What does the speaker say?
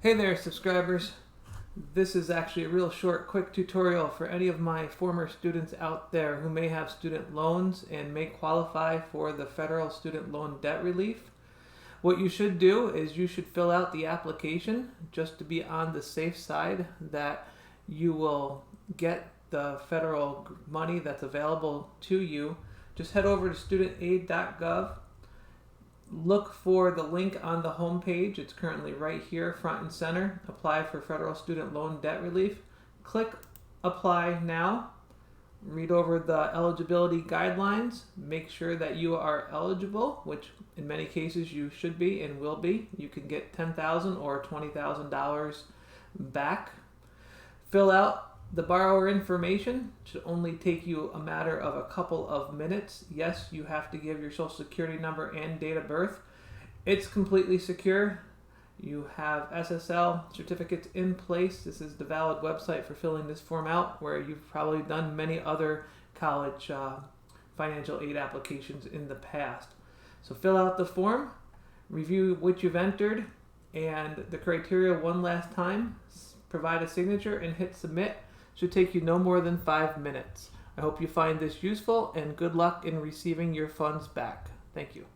Hey there, subscribers. This is actually a real short, quick tutorial for any of my former students out there who may have student loans and may qualify for the federal student loan debt relief. What you should do is you should fill out the application just to be on the safe side that you will get the federal money that's available to you. Just head over to studentaid.gov. Look for the link on the home page. It's currently right here, front and center. Apply for federal student loan debt relief. Click apply now. Read over the eligibility guidelines. Make sure that you are eligible, which in many cases you should be and will be. You can get $10,000 or $20,000 back. Fill out the borrower information. It should only take you a matter of a couple of minutes. Yes, you have to give your social security number and date of birth. It's completely secure. You have SSL certificates in place. This is the valid website for filling this form out, where you've probably done many other college financial aid applications in the past. So fill out the form, review what you've entered and the criteria one last time, provide a signature and hit submit. Should take you no more than 5 minutes. I hope you find this useful and good luck in receiving your funds back. Thank you.